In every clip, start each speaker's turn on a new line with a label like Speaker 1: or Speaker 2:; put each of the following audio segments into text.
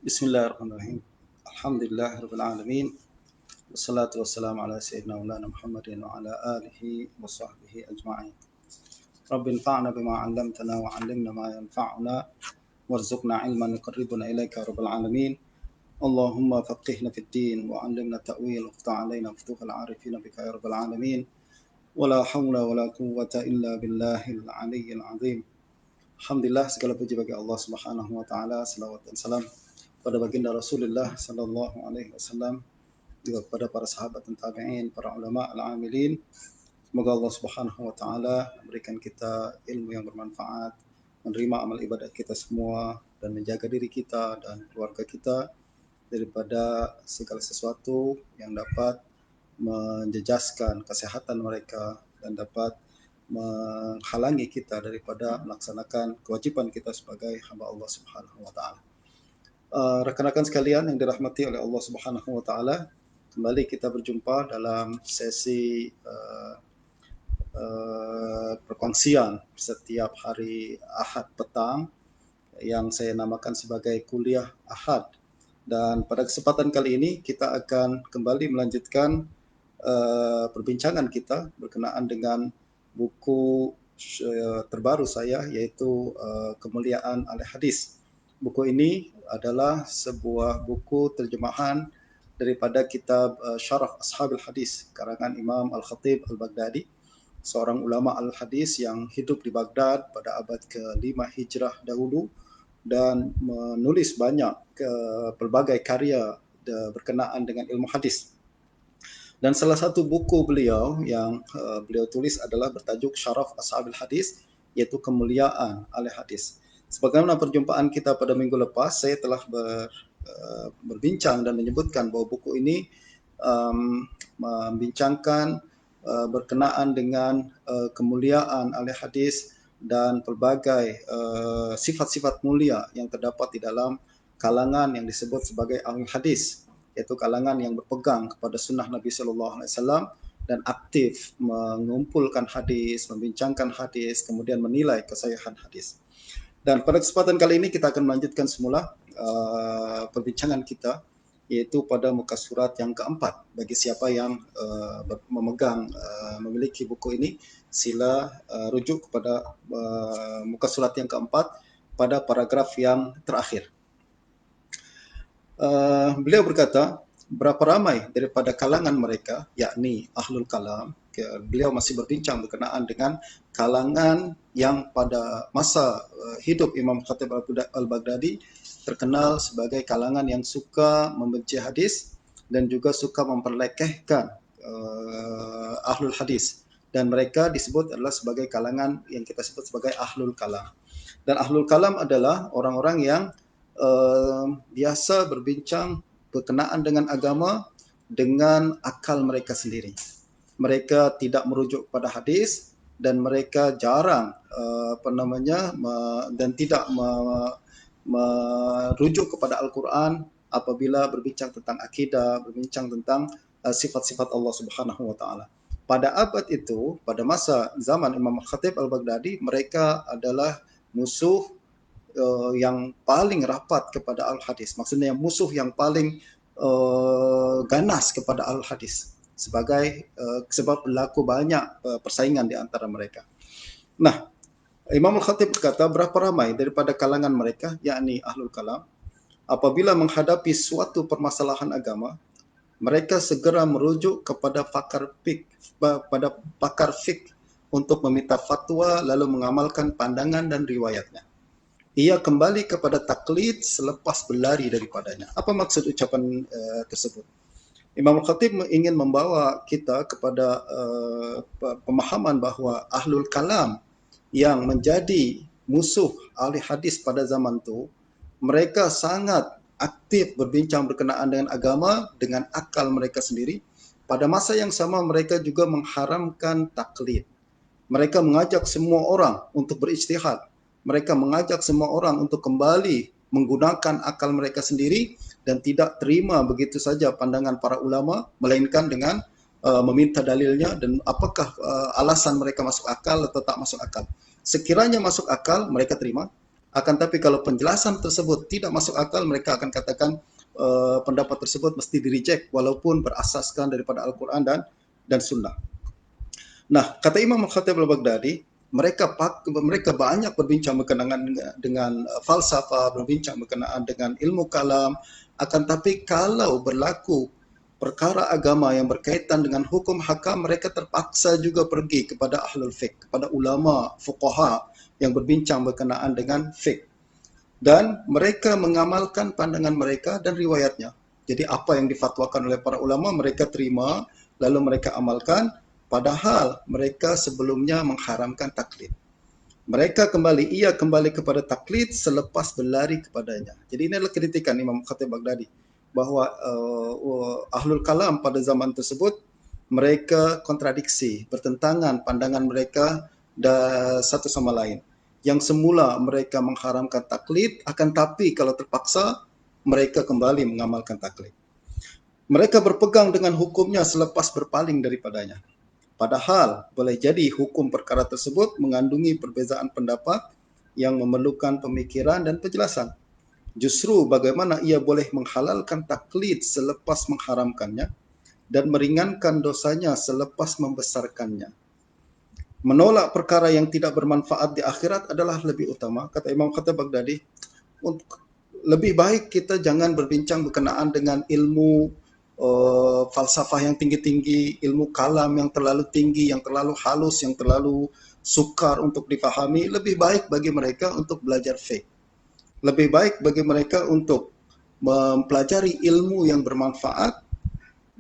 Speaker 1: Bismillahirrahmanirrahim. Alhamdulillahirabbil alamin. Wassalatu wassalamu ala sayyidina maulana Muhammadin wa ala alihi wa sahbihi ajma'in. Rabbi anfa'na bima 'allamtana wa 'allimna ma yanfa'una warzuqna 'ilman yuqarribuna ilaika ya rabbal alamin. Allahumma faqihna fid din wa 'allimna ta'wil waftah 'alaina futuhal 'arifin bika ya rabbal alamin. Wala haula wala quwwata illa billahil 'aliyyil 'azim. Alhamdulillah, segala puji bagi Allah Subhanahu wa taala, selawat dan salam pada baginda Rasulullah sallallahu alaihi wasallam, juga kepada para sahabat dan tabi'in, para ulama al-amilin. Semoga Allah Subhanahu wa taala memberikan kita ilmu yang bermanfaat, menerima amal ibadat kita semua, dan menjaga diri kita dan keluarga kita daripada segala sesuatu yang dapat menjejaskan kesehatan mereka dan dapat menghalangi kita daripada melaksanakan kewajiban kita sebagai hamba Allah Subhanahu wa taala. Rekan-rekan sekalian yang dirahmati oleh Allah Subhanahu wa taala, kembali kita berjumpa dalam sesi perkongsian setiap hari Ahad petang yang saya namakan sebagai kuliah Ahad. Dan pada kesempatan kali ini kita akan kembali melanjutkan perbincangan kita berkenaan dengan buku terbaru saya, yaitu Kemuliaan Ahli Hadis. Buku ini adalah sebuah buku terjemahan daripada kitab Syarah Ashabil Hadis karangan Imam Al-Khatib Al-Baghdadi, seorang ulama al-hadis yang hidup di Baghdad pada abad ke-5 Hijrah dahulu dan menulis banyak pelbagai karya berkenaan dengan ilmu hadis. Dan salah satu buku beliau yang beliau tulis adalah bertajuk Syaraf Ashabil Hadis, yaitu Kemuliaan Ahli Hadis. Sebagaimana perjumpaan kita pada minggu lepas, saya telah berbincang dan menyebutkan bahwa buku ini membincangkan berkenaan dengan kemuliaan ahli hadis dan pelbagai sifat-sifat mulia yang terdapat di dalam kalangan yang disebut sebagai ahli hadis, yaitu kalangan yang berpegang kepada sunnah Nabi Sallallahu Alaihi Wasallam dan aktif mengumpulkan hadis, membincangkan hadis, kemudian menilai kesahihan hadis. Dan pada kesempatan kali ini kita akan melanjutkan semula perbincangan kita, yaitu pada muka surat yang keempat. Bagi siapa yang memiliki buku ini, sila rujuk kepada muka surat yang keempat pada paragraf yang terakhir. Beliau berkata, berapa ramai daripada kalangan mereka, yakni Ahlul Kalam. Beliau masih berbincang berkenaan dengan kalangan yang pada masa hidup Imam Khatib Al-Baghdadi terkenal sebagai kalangan yang suka membenci hadis dan juga suka memperlekehkan Ahlul Hadis. Dan mereka disebut adalah sebagai kalangan yang kita sebut sebagai Ahlul Kalam. Dan Ahlul Kalam adalah orang-orang yang biasa berbincang berkenaan dengan agama dengan akal mereka sendiri. Mereka tidak merujuk pada hadis dan mereka jarang dan tidak merujuk kepada Al-Quran apabila berbincang tentang akidah, berbincang tentang sifat-sifat Allah Subhanahu wa taala. Pada abad itu, pada masa zaman Imam Khatib Al-Baghdadi, mereka adalah musuh yang paling rapat kepada al-hadis. Maksudnya musuh yang paling ganas kepada al-hadis, sebab berlaku banyak persaingan di antara mereka. Nah, Imam Al-Khatib berkata, berapa ramai daripada kalangan mereka, yakni Ahlul Kalam, apabila menghadapi suatu permasalahan agama, mereka segera merujuk kepada pakar fiqh untuk meminta fatwa lalu mengamalkan pandangan dan riwayatnya. Ia kembali kepada taklid selepas berlari daripadanya. Apa maksud ucapan tersebut? Imam Al-Khatib ingin membawa kita kepada pemahaman bahawa Ahlul Kalam yang menjadi musuh ahli hadis pada zaman itu, mereka sangat aktif berbincang berkenaan dengan agama dengan akal mereka sendiri. Pada masa yang sama mereka juga mengharamkan taklid. Mereka mengajak semua orang untuk berijtihad. Mereka mengajak semua orang untuk kembali menggunakan akal mereka sendiri dan tidak terima begitu saja pandangan para ulama, melainkan dengan meminta dalilnya dan apakah alasan mereka masuk akal atau tak masuk akal. Sekiranya masuk akal, mereka terima. Akan tapi kalau penjelasan tersebut tidak masuk akal, mereka akan katakan pendapat tersebut mesti di-reject walaupun berasaskan daripada Al-Quran dan Sunnah. Nah, kata Imam Al-Khatib Al-Baghdadi, mereka banyak berbincang berkenaan dengan falsafah, berbincang berkenaan dengan ilmu kalam. Akan tapi kalau berlaku perkara agama yang berkaitan dengan hukum hakam, mereka terpaksa juga pergi kepada ahlul fiqh, kepada ulama, fuqaha yang berbincang berkenaan dengan fiqh. Dan mereka mengamalkan pandangan mereka dan riwayatnya. Jadi apa yang difatwakan oleh para ulama mereka terima, lalu mereka amalkan, padahal mereka sebelumnya mengharamkan taklid. Ia kembali kepada taklid selepas berlari kepadanya. Jadi ini adalah kritikan Imam Khatib Baghdadi, bahwa ahlul kalam pada zaman tersebut mereka kontradiksi, bertentangan pandangan mereka satu sama lain. Yang semula mereka mengharamkan taklid, akan tapi kalau terpaksa mereka kembali mengamalkan taklid. Mereka berpegang dengan hukumnya selepas berpaling daripadanya. Padahal boleh jadi hukum perkara tersebut mengandungi perbezaan pendapat yang memerlukan pemikiran dan penjelasan. Justru bagaimana ia boleh menghalalkan taklid selepas mengharamkannya dan meringankan dosanya selepas membesarkannya. Menolak perkara yang tidak bermanfaat di akhirat adalah lebih utama, kata Imam Khatib Baghdadi. Lebih baik kita jangan berbincang berkenaan dengan ilmu falsafah yang tinggi-tinggi, ilmu kalam yang terlalu tinggi, yang terlalu halus, yang terlalu sukar untuk difahami. Lebih baik bagi mereka untuk belajar fiqh. Lebih baik bagi mereka untuk mempelajari ilmu yang bermanfaat,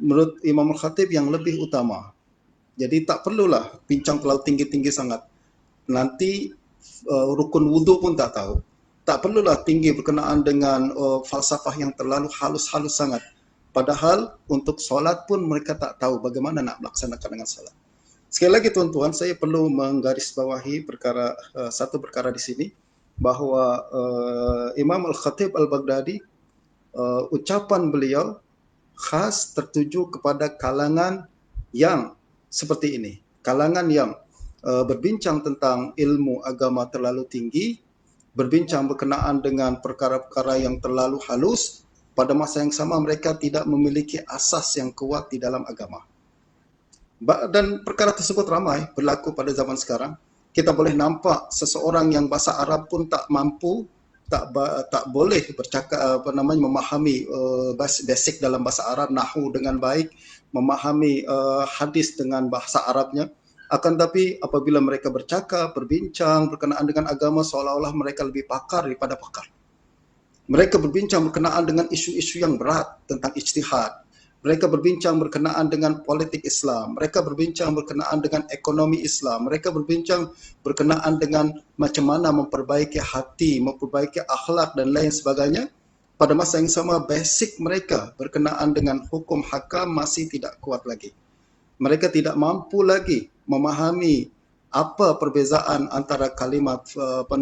Speaker 1: menurut Imam Al-Khatib, yang lebih utama. Jadi tak perlulah bincang terlalu tinggi-tinggi sangat. Nanti rukun wudhu pun tak tahu. Tak perlulah tinggi berkenaan dengan falsafah yang terlalu halus-halus sangat. Padahal untuk solat pun mereka tak tahu bagaimana nak melaksanakan dengan solat. Sekali lagi tuan-tuan, saya perlu menggarisbawahi satu perkara di sini, bahwa Imam Al-Khatib Al-Baghdadi, ucapan beliau khas tertuju kepada kalangan yang seperti ini. Kalangan yang berbincang tentang ilmu agama terlalu tinggi, berbincang berkenaan dengan perkara-perkara yang terlalu halus, pada masa yang sama mereka tidak memiliki asas yang kuat di dalam agama. Dan perkara tersebut ramai berlaku pada zaman sekarang. Kita boleh nampak seseorang yang bahasa Arab pun tak mampu, tak boleh bercakap memahami basic dalam bahasa Arab, nahwu dengan baik, memahami hadis dengan bahasa Arabnya. Akan tapi apabila mereka bercakap, berbincang berkenaan dengan agama, seolah-olah mereka lebih pakar daripada pakar. Mereka berbincang berkenaan dengan isu-isu yang berat tentang ijtihad. Mereka berbincang berkenaan dengan politik Islam. Mereka berbincang berkenaan dengan ekonomi Islam. Mereka berbincang berkenaan dengan macam mana memperbaiki hati, memperbaiki akhlak dan lain sebagainya. Pada masa yang sama, basic mereka berkenaan dengan hukum hakam masih tidak kuat lagi. Mereka tidak mampu lagi memahami apa perbezaan antara kalimat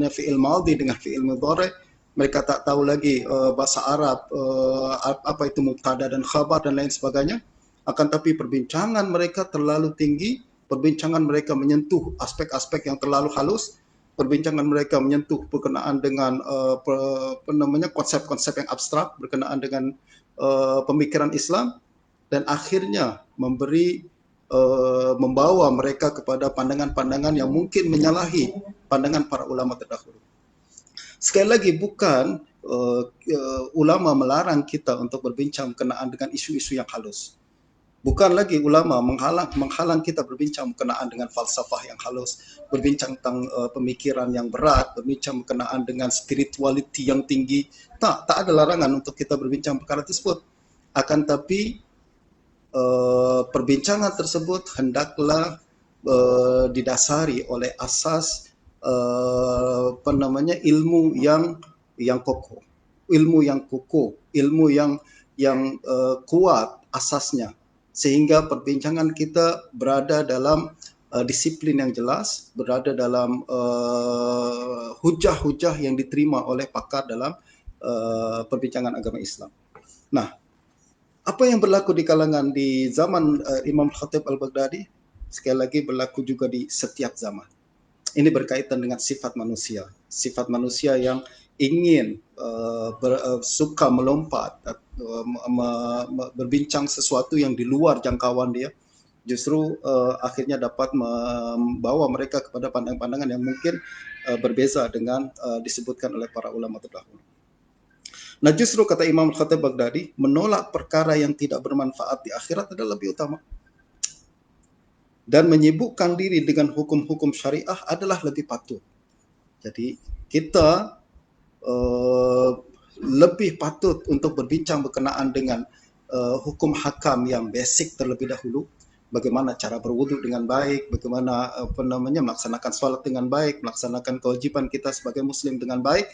Speaker 1: fi'il madhi dengan fi'il mudhari'. Mereka tak tahu lagi bahasa Arab, apa itu mubtada dan khabar dan lain sebagainya. Akan tapi perbincangan mereka terlalu tinggi, perbincangan mereka menyentuh aspek-aspek yang terlalu halus, perbincangan mereka menyentuh berkenaan dengan konsep-konsep yang abstrak berkenaan dengan pemikiran Islam, dan akhirnya membawa mereka kepada pandangan-pandangan yang mungkin menyalahi pandangan para ulama terdahulu. Sekali lagi, bukan ulama melarang kita untuk berbincang berkenaan dengan isu-isu yang halus. Bukan lagi ulama menghalang kita berbincang berkenaan dengan falsafah yang halus, berbincang tentang pemikiran yang berat, berbincang berkenaan dengan spirituality yang tinggi. Tak ada larangan untuk kita berbincang perkara tersebut. Akan tapi perbincangan tersebut hendaklah didasari oleh asas ilmu yang kokoh, ilmu yang kukuh, ilmu yang kuat asasnya, sehingga perbincangan kita berada dalam disiplin yang jelas, berada dalam hujah-hujah yang diterima oleh pakar dalam perbincangan agama Islam. Nah, apa yang berlaku di kalangan di zaman Imam Khatib Al-Baghdadi, sekali lagi berlaku juga di setiap zaman. Ini berkaitan dengan sifat manusia. sifat manusia yang ingin suka melompat, berbincang sesuatu yang di luar jangkauan dia, justru akhirnya dapat membawa mereka kepada pandangan-pandangan yang mungkin berbeza dengan disebutkan oleh para ulama terdahulu. Nah, justru kata Imam Khatib Baghdadi, menolak perkara yang tidak bermanfaat di akhirat adalah lebih utama. Dan menyibukkan diri dengan hukum-hukum syariah adalah lebih patut. Jadi kita lebih patut untuk berbincang berkenaan dengan hukum hakam yang basic terlebih dahulu. Bagaimana cara berwudu dengan baik, bagaimana melaksanakan sholat dengan baik, melaksanakan kewajiban kita sebagai muslim dengan baik,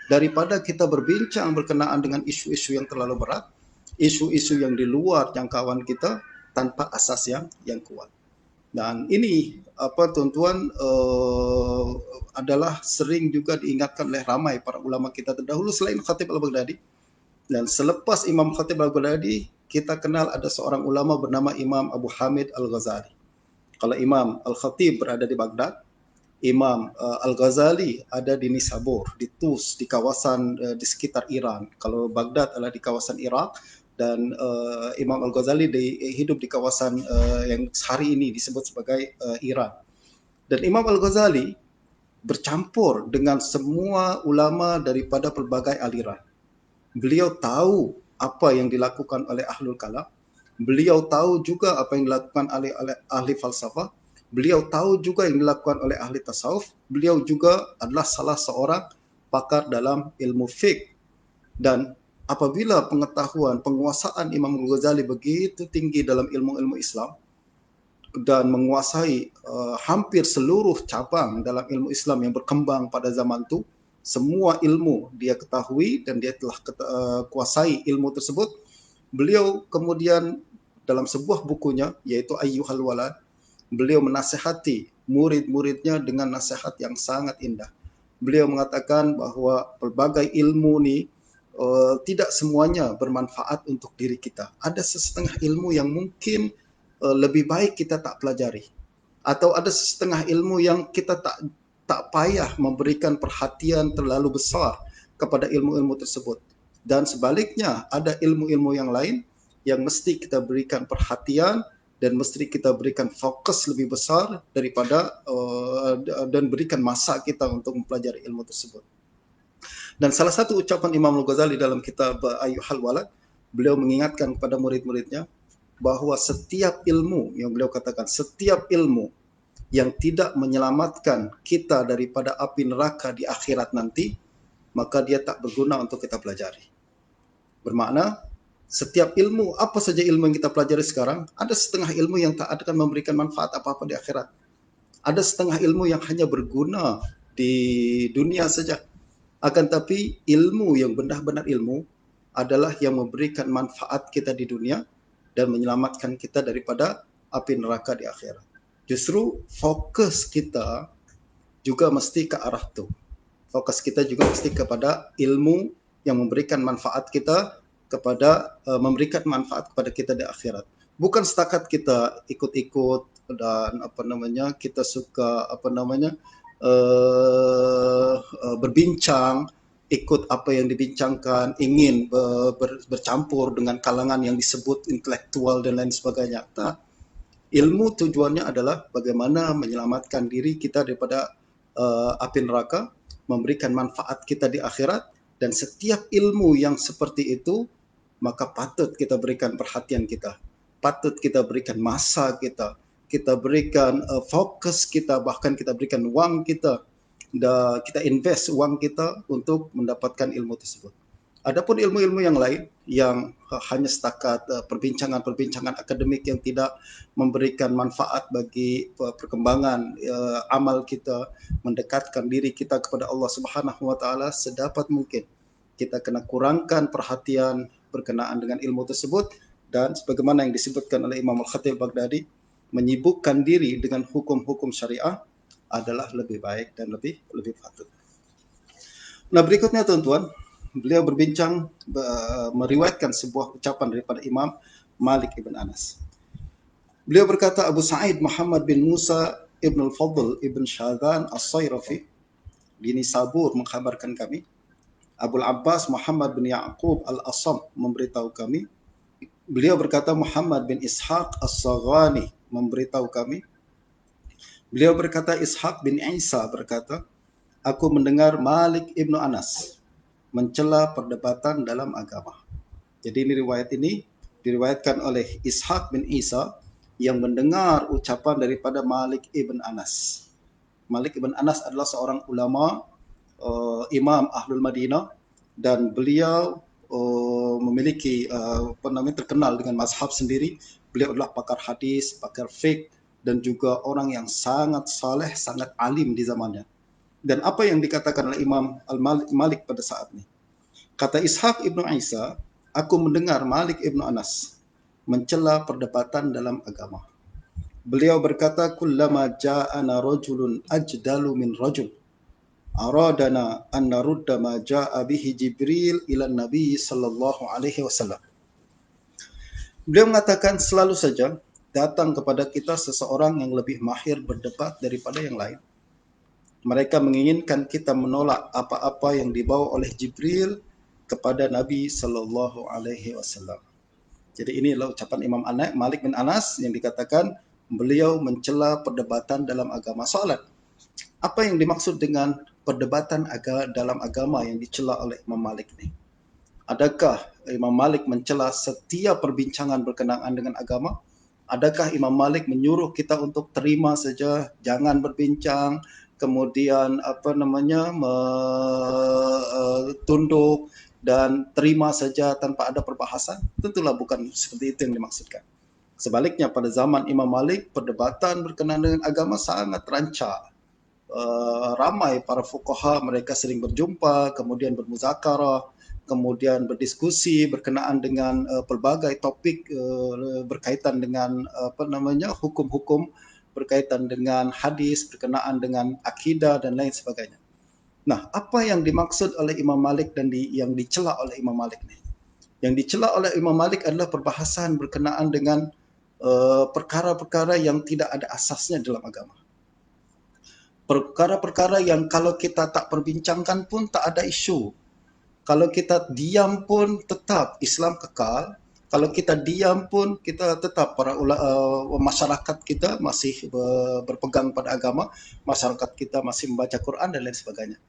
Speaker 1: daripada kita berbincang berkenaan dengan isu-isu yang terlalu berat, isu-isu yang di luar jangkauan kita tanpa asas yang kuat. Dan ini tuan-tuan adalah sering juga diingatkan oleh ramai para ulama kita terdahulu selain Khatib Al-Baghdadi. Dan selepas Imam Khatib Al-Baghdadi, kita kenal ada seorang ulama bernama Imam Abu Hamid Al-Ghazali. Kalau Imam Al-Khatib berada di Baghdad, Imam Al-Ghazali ada di Nisabur, di Tus, di kawasan di sekitar Iran. Kalau Baghdad adalah di kawasan Irak, dan Imam Al-Ghazali hidup di kawasan yang hari ini disebut sebagai Iran. Dan Imam Al-Ghazali bercampur dengan semua ulama daripada pelbagai aliran. Beliau tahu apa yang dilakukan oleh Ahlul Kalam. Beliau tahu juga apa yang dilakukan oleh ahli falsafah. Beliau tahu juga yang dilakukan oleh ahli tasawuf. Beliau juga adalah salah seorang pakar dalam ilmu fiqh. Dan apabila pengetahuan, penguasaan Imam Al-Ghazali begitu tinggi dalam ilmu-ilmu Islam dan menguasai hampir seluruh cabang dalam ilmu Islam yang berkembang pada zaman itu, semua ilmu dia ketahui dan dia telah kuasai ilmu tersebut. Beliau kemudian dalam sebuah bukunya, yaitu Ayyuhal Walad, beliau menasihati murid-muridnya dengan nasihat yang sangat indah. Beliau mengatakan bahwa pelbagai ilmu ini tidak semuanya bermanfaat untuk diri kita. Ada setengah ilmu yang mungkin lebih baik kita tak pelajari. Atau ada setengah ilmu yang kita tak payah memberikan perhatian terlalu besar kepada ilmu-ilmu tersebut. Dan sebaliknya, ada ilmu-ilmu yang lain yang mesti kita berikan perhatian dan mesti kita berikan fokus lebih besar daripada dan berikan masa kita untuk mempelajari ilmu tersebut. Dan salah satu ucapan Imam Al-Ghazali dalam kitab Ayyuhal Walad, beliau mengingatkan kepada murid-muridnya bahwa setiap ilmu, yang beliau katakan, setiap ilmu yang tidak menyelamatkan kita daripada api neraka di akhirat nanti, maka dia tak berguna untuk kita pelajari. Bermakna, setiap ilmu, apa saja ilmu yang kita pelajari sekarang, ada setengah ilmu yang tak akan memberikan manfaat apa-apa di akhirat. Ada setengah ilmu yang hanya berguna di dunia saja. Akan tapi ilmu yang benar-benar ilmu adalah yang memberikan manfaat kita di dunia dan menyelamatkan kita daripada api neraka di akhirat. Justru fokus kita juga mesti ke arah itu. Fokus kita juga mesti kepada ilmu yang memberikan manfaat kita memberikan manfaat kepada kita di akhirat. Bukan setakat kita ikut-ikut dan kita suka berbincang, ikut apa yang dibincangkan, ingin bercampur dengan kalangan yang disebut intelektual dan lain sebagainya. Nah, ilmu tujuannya adalah bagaimana menyelamatkan diri kita daripada api neraka, memberikan manfaat kita di akhirat, dan setiap ilmu yang seperti itu maka patut kita berikan perhatian kita, patut kita berikan masa kita berikan fokus kita, bahkan kita berikan uang kita, dan kita invest uang kita untuk mendapatkan ilmu tersebut. Adapun ilmu-ilmu yang lain yang hanya setakat perbincangan-perbincangan akademik yang tidak memberikan manfaat bagi perkembangan amal kita, mendekatkan diri kita kepada Allah Subhanahu wa taala, sedapat mungkin kita kena kurangkan perhatian berkenaan dengan ilmu tersebut. Dan sebagaimana yang disebutkan oleh Imam Al-Khatib Baghdadi, menyibukkan diri dengan hukum-hukum syariah adalah lebih baik dan lebih patut. Nah, berikutnya tuan-tuan, beliau berbincang meriwayatkan sebuah ucapan daripada Imam Malik ibn Anas. Beliau berkata, Abu Sa'id Muhammad bin Musa ibn al-Fadl ibn Syadhan as-Sayrafi di Nisabur mengkhabarkan kami. Abul Abbas Muhammad bin Ya'qub Al-Asam memberitahu kami. Beliau berkata Muhammad bin Ishaq As-Saghani memberitahu kami. Beliau berkata Ishaq bin Isa berkata, aku mendengar Malik ibnu Anas mencela perdebatan dalam agama. Jadi ini diriwayatkan oleh Ishaq bin Isa yang mendengar ucapan daripada Malik ibn Anas. Malik ibn Anas adalah seorang ulama, imam Ahlul Madinah, dan beliau memiliki terkenal dengan mazhab sendiri. Beliau adalah pakar hadis, pakar fiqh, dan juga orang yang sangat saleh, sangat alim di zamannya. Dan apa yang dikatakan oleh Imam Al-Malik pada saat ini? Kata Ishaq ibnu Isa, aku mendengar Malik ibnu Anas mencela perdebatan dalam agama. Beliau berkata, kullama ja'ana rajulun ajdalu min rajul aradana an narudda ma ja'a bihi Jibril ila Nabi sallallahu alaihi wasallam. Beliau mengatakan selalu saja datang kepada kita seseorang yang lebih mahir berdebat daripada yang lain. Mereka menginginkan kita menolak apa-apa yang dibawa oleh Jibril kepada Nabi sallallahu alaihi wasallam. Jadi ini adalah ucapan Imam Malik bin Anas yang dikatakan beliau mencela perdebatan dalam agama. Soalan, apa yang dimaksud dengan perdebatan dalam agama yang dicela oleh Imam Malik ini? Adakah Imam Malik mencela setiap perbincangan berkenaan dengan agama? Adakah Imam Malik menyuruh kita untuk terima saja, jangan berbincang, kemudian tunduk dan terima saja tanpa ada perbahasan? Tentulah bukan seperti itu yang dimaksudkan. Sebaliknya pada zaman Imam Malik, perdebatan berkenaan dengan agama sangat rancak. Ramai para fuqaha, mereka sering berjumpa, kemudian bermuzakarah, kemudian berdiskusi berkenaan dengan pelbagai topik berkaitan dengan hukum-hukum, berkaitan dengan hadis, berkenaan dengan akidah dan lain sebagainya. Nah, apa yang dimaksud oleh Imam Malik dan yang dicela oleh Imam Malik ini? Yang dicela oleh Imam Malik adalah perbahasan berkenaan dengan perkara-perkara yang tidak ada asasnya dalam agama. Perkara-perkara yang kalau kita tak perbincangkan pun tak ada isu. Kalau kita diam pun tetap Islam kekal. Kalau kita diam pun kita tetap masyarakat kita masih berpegang pada agama, masyarakat kita masih membaca Quran dan lain sebagainya.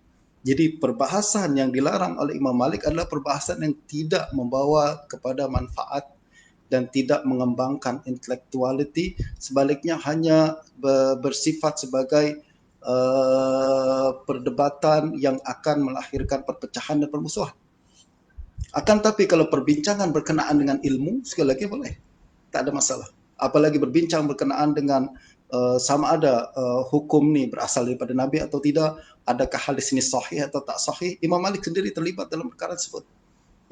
Speaker 1: Jadi perbahasan yang dilarang oleh Imam Malik adalah perbahasan yang tidak membawa kepada manfaat dan tidak mengembangkan intellectuality, sebaliknya hanya bersifat sebagai perdebatan yang akan melahirkan perpecahan dan permusuhan. Akan tapi kalau perbincangan berkenaan dengan ilmu, sekali lagi boleh, tak ada masalah. Apalagi berbincang berkenaan dengan sama ada hukum ni berasal daripada Nabi atau tidak, adakah hadis ini sahih atau tak sahih. Imam Malik sendiri terlibat dalam perkara tersebut.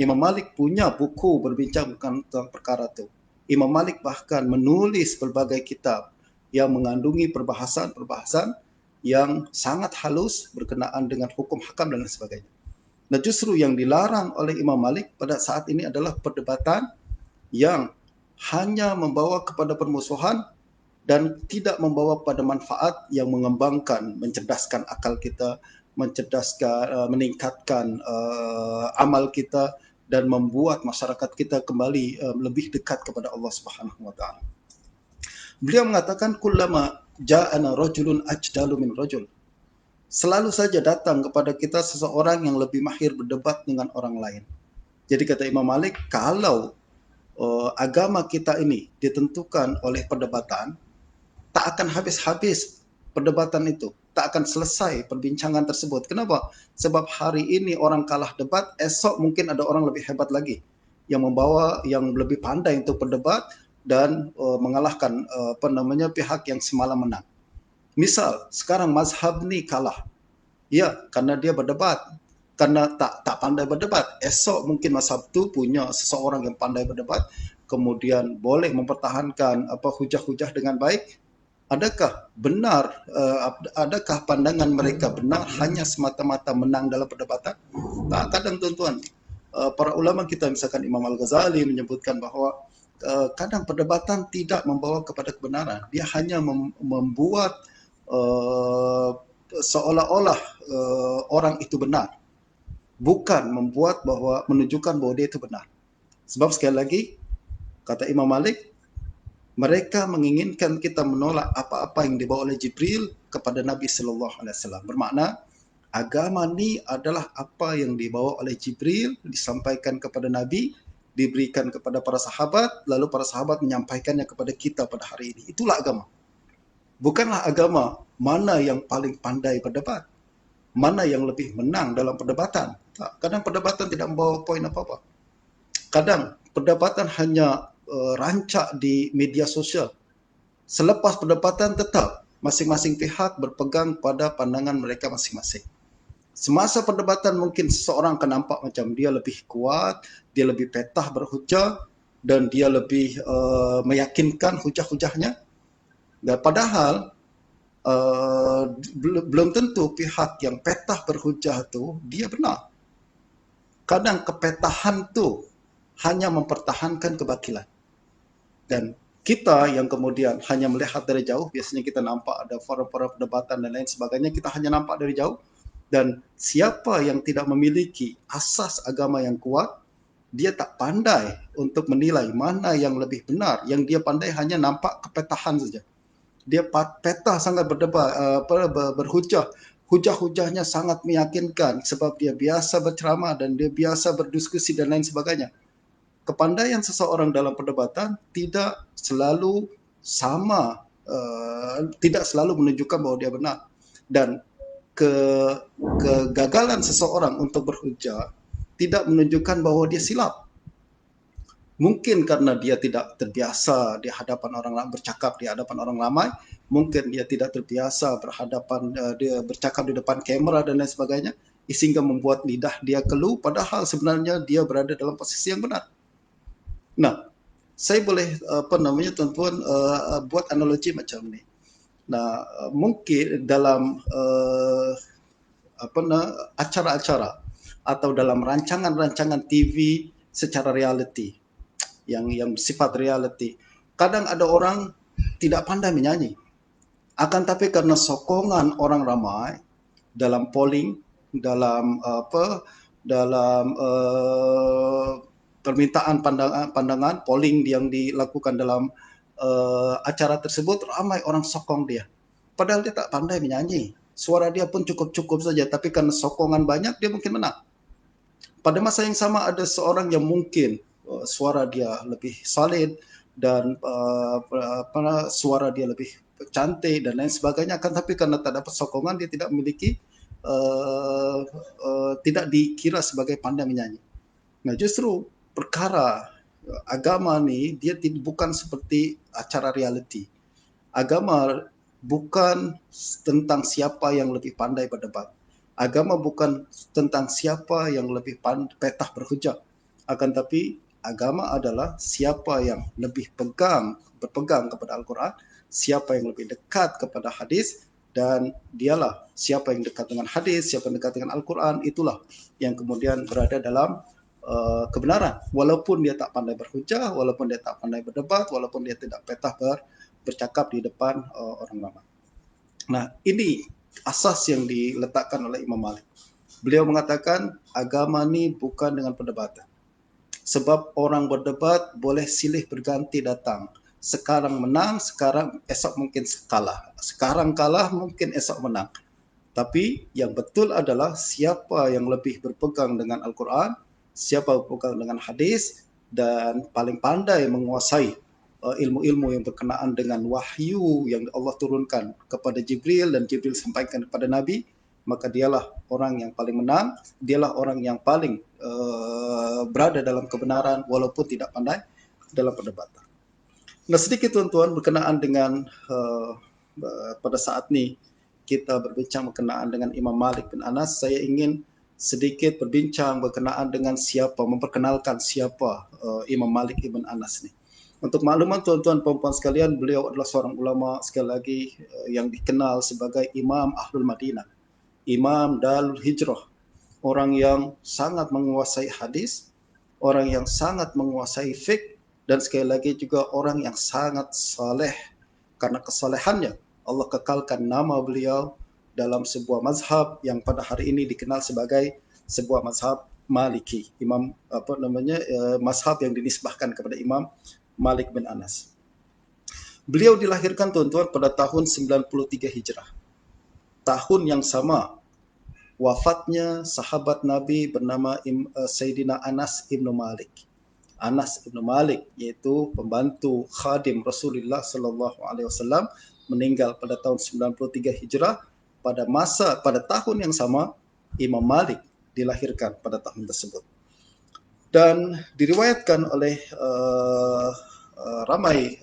Speaker 1: Imam Malik punya buku berbincang tentang perkara itu. Imam Malik bahkan menulis berbagai kitab yang mengandungi perbahasan-perbahasan yang sangat halus berkenaan dengan hukum hakam dan lain sebagainya. Nah, justru yang dilarang oleh Imam Malik pada saat ini adalah perdebatan yang hanya membawa kepada permusuhan dan tidak membawa pada manfaat yang mengembangkan, mencerdaskan akal kita, meningkatkan amal kita dan membuat masyarakat kita kembali lebih dekat kepada Allah Subhanahu wa taala. Beliau mengatakan kullama ja'ana rajulun ajdalu min rajul. Selalu saja datang kepada kita seseorang yang lebih mahir berdebat dengan orang lain. Jadi kata Imam Malik, kalau agama kita ini ditentukan oleh perdebatan, tak akan habis-habis perdebatan itu. Tak akan selesai perbincangan tersebut. Kenapa? Sebab hari ini orang kalah debat, esok mungkin ada orang lebih hebat lagi yang lebih pandai untuk berdebat dan mengalahkan pihak yang semalam menang. Misal sekarang mazhab ni kalah, ya karena dia berdebat, karena tak pandai berdebat. Esok mungkin mazhab tu punya seseorang yang pandai berdebat, kemudian boleh mempertahankan hujah-hujah dengan baik. Adakah benar? Adakah pandangan mereka benar hanya semata-mata menang dalam perdebatan? Tak, kadang tuan-tuan, para ulama kita misalkan Imam Al-Ghazali menyebutkan bahawa kadang perdebatan tidak membawa kepada kebenaran. Dia hanya membuat seolah-olah orang itu benar, bukan membuat bahwa menunjukkan bahwa dia itu benar. Sebab sekali lagi kata Imam Malik, mereka menginginkan kita menolak apa-apa yang dibawa oleh Jibril kepada Nabi Sallallahu Alaihi Wasallam. Bermakna agama ni adalah apa yang dibawa oleh Jibril, disampaikan kepada Nabi, diberikan kepada para sahabat, lalu para sahabat menyampaikannya kepada kita pada hari ini. Itulah agama. Bukanlah agama mana yang paling pandai berdebat, mana yang lebih menang dalam perdebatan. Tak. Kadang perdebatan tidak membawa poin apa-apa. Kadang perdebatan hanya rancak di media sosial. Selepas perdebatan tetap masing-masing pihak berpegang pada pandangan mereka masing-masing. Semasa perdebatan mungkin seseorang akan nampak macam dia lebih kuat, dia lebih petah berhujah, dan dia lebih meyakinkan hujah-hujahnya. Dan padahal belum tentu pihak yang petah berhujah tu dia benar. Kadang kepetahan tu hanya mempertahankan kebakilan. Dan kita yang kemudian hanya melihat dari jauh, biasanya kita nampak ada forum-forum perdebatan dan lain sebagainya, kita hanya nampak dari jauh. Dan siapa yang tidak memiliki asas agama yang kuat, dia tak pandai untuk menilai mana yang lebih benar. Yang dia pandai hanya nampak kepetahan saja. Dia petah sangat berhujah. Hujah-hujahnya sangat meyakinkan sebab dia biasa berceramah dan dia biasa berdiskusi dan lain sebagainya. Kepandaian seseorang dalam perdebatan tidak selalu sama, tidak selalu menunjukkan bahwa dia benar. Dan kegagalan seseorang untuk berhujah tidak menunjukkan bahwa dia silap. Mungkin karena dia tidak terbiasa di hadapan orang ramai, bercakap di hadapan orang ramai, mungkin dia tidak terbiasa dia bercakap di depan kamera dan lain sebagainya, sehingga membuat lidah dia keluh, padahal sebenarnya dia berada dalam posisi yang benar. Nah, saya boleh tuan-tuan buat analogi macam ni. Nah, mungkin dalam acara-acara atau dalam rancangan-rancangan TV secara reality, yang sifat reality, kadang ada orang tidak pandai menyanyi. Akan tapi karena sokongan orang ramai dalam polling, dalam permintaan pandangan polling yang dilakukan dalam acara tersebut, ramai orang sokong dia. Padahal dia tak pandai menyanyi. Suara dia pun cukup-cukup saja, tapi karena sokongan banyak, dia mungkin menang. Pada masa yang sama ada seorang yang mungkin suara dia lebih solid dan suara dia lebih cantik dan lain sebagainya, akan tapi karena tak dapat sokongan, dia tidak memiliki tidak dikira sebagai pandai menyanyi. Nah, justru perkara agama ni dia bukan seperti acara reality. Agama bukan tentang siapa yang lebih pandai berdebat. Agama bukan tentang siapa yang lebih petah berhujah. Akan tapi agama adalah siapa yang lebih berpegang kepada Al-Quran, siapa yang lebih dekat kepada hadis, dan dialah siapa yang dekat dengan hadis, siapa yang dekat dengan Al-Quran, itulah yang kemudian berada dalam kebenaran. Walaupun dia tak pandai berhujah, walaupun dia tak pandai berdebat, walaupun dia tidak petah bercakap di depan orang ramai. Nah, ini asas yang diletakkan oleh Imam Malik. Beliau mengatakan agama ni bukan dengan perdebatan. Sebab orang berdebat boleh silih berganti datang. Sekarang menang, esok mungkin kalah. Sekarang kalah, mungkin esok menang. Tapi yang betul adalah siapa yang lebih berpegang dengan Al-Quran, siapa berpegang dengan hadis, dan paling pandai menguasai ilmu-ilmu yang berkenaan dengan wahyu yang Allah turunkan kepada Jibril dan Jibril sampaikan kepada Nabi, maka dialah orang yang paling menang, dialah orang yang paling berada dalam kebenaran walaupun tidak pandai dalam perdebatan. Nah, sedikit tuan-tuan berkenaan dengan pada saat ini kita berbincang berkenaan dengan Imam Malik bin Anas, saya ingin sedikit berbincang berkenaan dengan memperkenalkan siapa Imam Malik bin Anas ni. Untuk makluman tuan-tuan perempuan sekalian, beliau adalah seorang ulama, sekali lagi yang dikenal sebagai Imam Ahlul Madinah, Imam Darul Hijrah, orang yang sangat menguasai hadis, orang yang sangat menguasai fiqh, dan sekali lagi juga orang yang sangat saleh. Karena kesalehannya Allah kekalkan nama beliau dalam sebuah mazhab yang pada hari ini dikenal sebagai sebuah mazhab Maliki, mazhab yang dinisbahkan kepada Imam Malik bin Anas. Beliau dilahirkan tuan-tuan pada tahun 93 Hijrah. Tahun yang sama wafatnya sahabat Nabi bernama Sayyidina Anas ibnu Malik. Anas ibnu Malik, yaitu pembantu khadim Rasulullah sallallahu alaihi wasallam, meninggal pada tahun 93 Hijrah. Pada tahun yang sama Imam Malik dilahirkan pada tahun tersebut. Dan diriwayatkan oleh ramai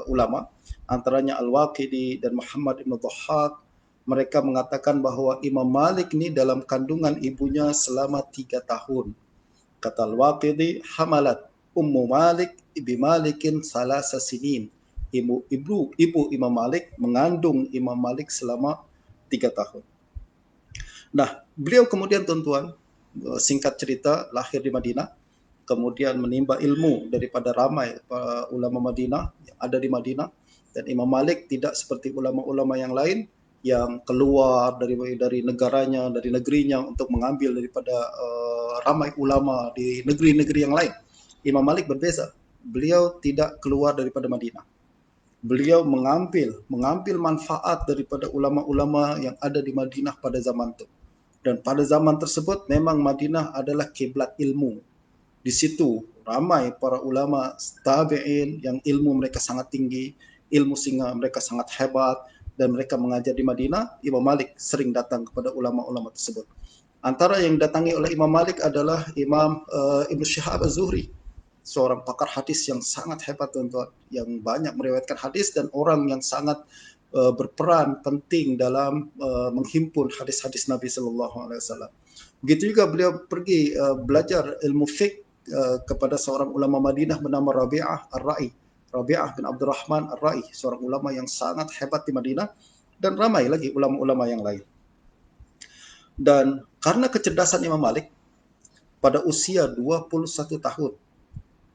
Speaker 1: ulama, antaranya Al-Waqidi dan Muhammad ibn Dhahhak. Mereka mengatakan bahwa Imam Malik ini dalam kandungan ibunya selama 3 tahun. Kata Al-Waqidi, hamalat Ummu Malik ibi Malikin salasa sinin. Ibu Imam Malik mengandung Imam Malik selama 3 tahun. Nah, beliau kemudian tuan-tuan, singkat cerita, lahir di Madinah, kemudian menimba ilmu daripada ramai ulama Madinah yang ada di Madinah. Dan Imam Malik tidak seperti ulama-ulama yang lain yang keluar dari negaranya, dari negerinya untuk mengambil daripada ramai ulama di negeri-negeri yang lain. Imam Malik berbeza. Beliau tidak keluar daripada Madinah. Beliau mengambil manfaat daripada ulama-ulama yang ada di Madinah pada zaman itu. Dan pada zaman tersebut memang Madinah adalah kiblat ilmu. Di situ ramai para ulama tabi'in yang ilmu mereka sangat tinggi, ilmu sehingga mereka sangat hebat, dan mereka mengajar di Madinah. Imam Malik sering datang kepada ulama-ulama tersebut. Antara yang datangi oleh Imam Malik adalah Imam Ibnu Syihab Az-Zuhri, seorang pakar hadis yang sangat hebat tuan-tuan, yang banyak meriwayatkan hadis dan orang yang sangat berperan penting dalam menghimpun hadis-hadis Nabi sallallahu alaihi wasallam. Begitu juga beliau pergi belajar ilmu fiqh kepada seorang ulama Madinah bernama Rabi'ah Ar-Ra'i. Rabi'ah bin Abdurrahman Ar-Ra'i, seorang ulama yang sangat hebat di Madinah, dan ramai lagi ulama-ulama yang lain. Dan karena kecerdasan Imam Malik, pada usia 21 tahun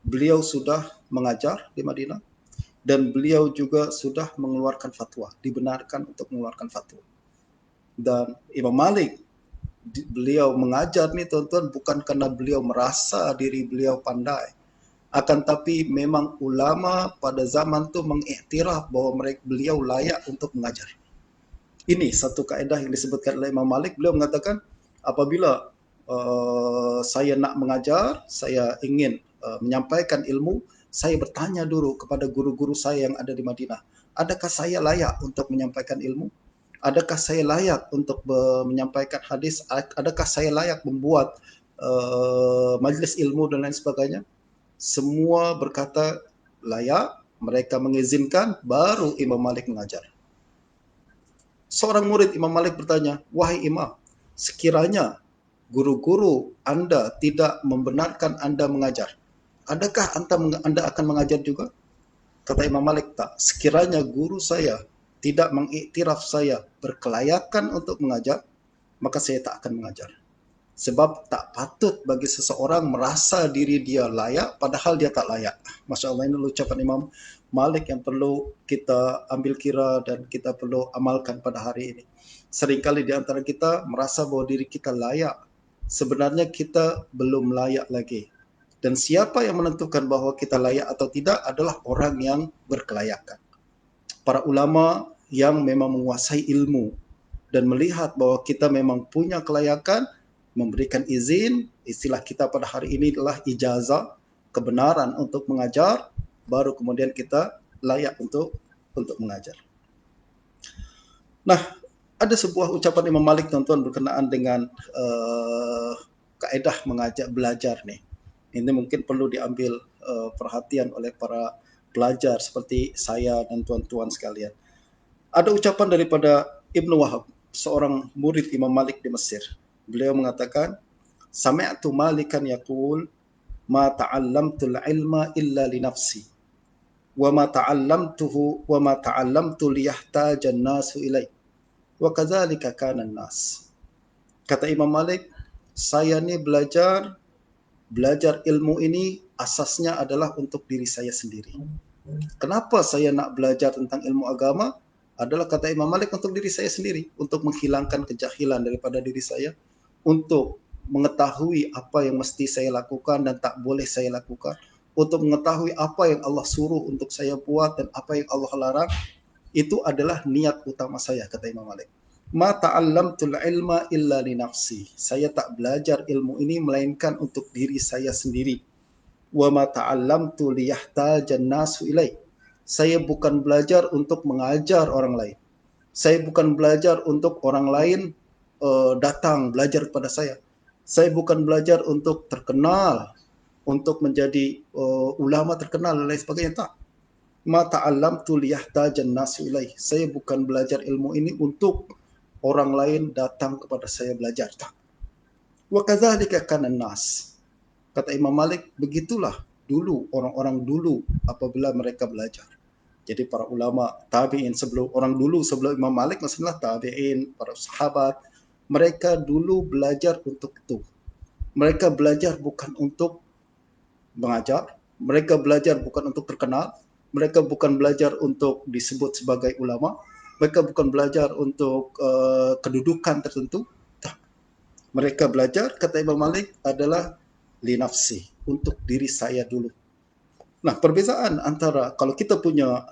Speaker 1: beliau sudah mengajar di Madinah, dan beliau juga sudah mengeluarkan fatwa, dibenarkan untuk mengeluarkan fatwa. Dan Imam Malik, beliau mengajar nih tuan-tuan bukan karena beliau merasa diri beliau pandai, akan tapi memang ulama pada zaman itu mengiktiraf bahwa beliau layak untuk mengajar. Ini satu kaedah yang disebutkan oleh Imam Malik. Beliau mengatakan, apabila saya nak mengajar, saya ingin menyampaikan ilmu, saya bertanya dulu kepada guru-guru saya yang ada di Madinah, adakah saya layak untuk menyampaikan ilmu? Adakah saya layak untuk menyampaikan hadis? Adakah saya layak membuat majlis ilmu dan lain sebagainya? Semua berkata layak, mereka mengizinkan, baru Imam Malik mengajar. Seorang murid Imam Malik bertanya, wahai Imam, sekiranya guru-guru Anda tidak membenarkan Anda mengajar, adakah Anda akan mengajar juga? Kata Imam Malik, tak. Sekiranya guru saya tidak mengiktiraf saya berkelayakan untuk mengajar, maka saya tak akan mengajar. Sebab tak patut bagi seseorang merasa diri dia layak padahal dia tak layak. Masya Allah, ini ucapan Imam Malik yang perlu kita ambil kira dan kita perlu amalkan pada hari ini. Seringkali di antara kita merasa bahwa diri kita layak. Sebenarnya kita belum layak lagi. Dan siapa yang menentukan bahwa kita layak atau tidak adalah orang yang berkelayakan. Para ulama yang memang menguasai ilmu dan melihat bahwa kita memang punya kelayakan, memberikan izin, istilah kita pada hari ini adalah ijazah, kebenaran untuk mengajar, baru kemudian kita layak untuk mengajar. Nah, ada sebuah ucapan Imam Malik tuan-tuan berkenaan dengan kaedah belajar nih. Ini mungkin perlu diambil perhatian oleh para pelajar seperti saya dan tuan-tuan sekalian. Ada ucapan daripada Ibnu Wahab, seorang murid Imam Malik di Mesir. Beliau mengatakan, sami'tu Malikan yaqul ma ta'allamtul ilma illa li nafsi wa ma ta'allamtu liyahtajan nasu ilai wa kadzalika kana nas. Kata Imam Malik, saya ni belajar ilmu ini asasnya adalah untuk diri saya sendiri. Kenapa saya nak belajar tentang ilmu agama? adalah kata Imam Malik untuk diri saya sendiri, untuk menghilangkan kejahilan daripada diri saya, untuk mengetahui apa yang mesti saya lakukan dan tak boleh saya lakukan, untuk mengetahui apa yang Allah suruh untuk saya buat dan apa yang Allah larang. Itu adalah niat utama saya, kata Imam Malik. Ma ta'allamtul ilma illa li nafsi. Saya tak belajar ilmu ini melainkan untuk diri saya sendiri. Wa ma ta'allamtu liyahtajan nasu ilai. Saya bukan belajar untuk mengajar orang lain. Saya bukan belajar untuk orang lain datang belajar kepada saya. Saya bukan belajar untuk terkenal, untuk menjadi ulama terkenal dan lain sebagainya. Tak. Ma ta'allamtu liyahtajan nasu ilaih. Saya bukan belajar ilmu ini untuk orang lain datang kepada saya belajar. Tak. Wa kadzalika kana nas. Kata Imam Malik, begitulah dulu orang-orang dulu apabila mereka belajar. Jadi para ulama tabi'in sebelum orang dulu sebelum Imam Malik, maksudnya tabi'in, para sahabat, mereka dulu belajar untuk itu. Mereka belajar bukan untuk mengajar, mereka belajar bukan untuk terkenal, mereka bukan belajar untuk disebut sebagai ulama, mereka bukan belajar untuk kedudukan tertentu. Mereka belajar, kata Imam Malik, adalah li nafsi, untuk diri saya dulu. Nah, perbezaan antara kalau kita punya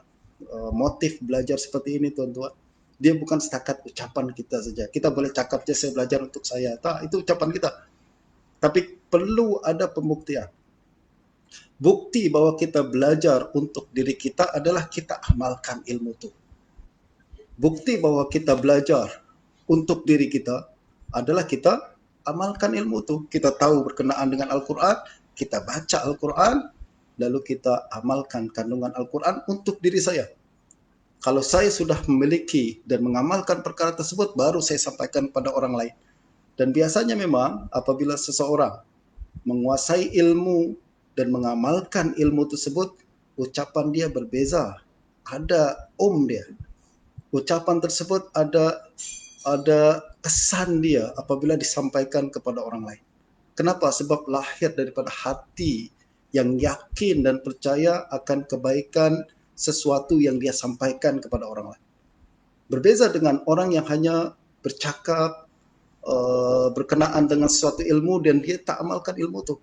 Speaker 1: motif belajar seperti ini, tuan-tuan, dia bukan setakat ucapan kita saja. Kita boleh cakap je saya belajar untuk saya. Tak, itu ucapan kita. Tapi perlu ada pembuktian. Bukti bahwa kita belajar untuk diri kita adalah kita amalkan ilmu itu. Bukti bahwa kita belajar untuk diri kita adalah kita amalkan ilmu itu. Kita tahu berkenaan dengan Al-Quran, kita baca Al-Quran, lalu kita amalkan kandungan Al-Quran untuk diri saya. Kalau saya sudah memiliki dan mengamalkan perkara tersebut, baru saya sampaikan pada orang lain. Dan biasanya memang apabila seseorang menguasai ilmu dan mengamalkan ilmu tersebut, ucapan dia berbeza. Ada dia. Ucapan tersebut ada kesan dia apabila disampaikan kepada orang lain. Kenapa? Sebab lahir daripada hati yang yakin dan percaya akan kebaikan sesuatu yang dia sampaikan kepada orang lain. Berbeza dengan orang yang hanya bercakap berkenaan dengan suatu ilmu dan dia tak amalkan ilmu itu.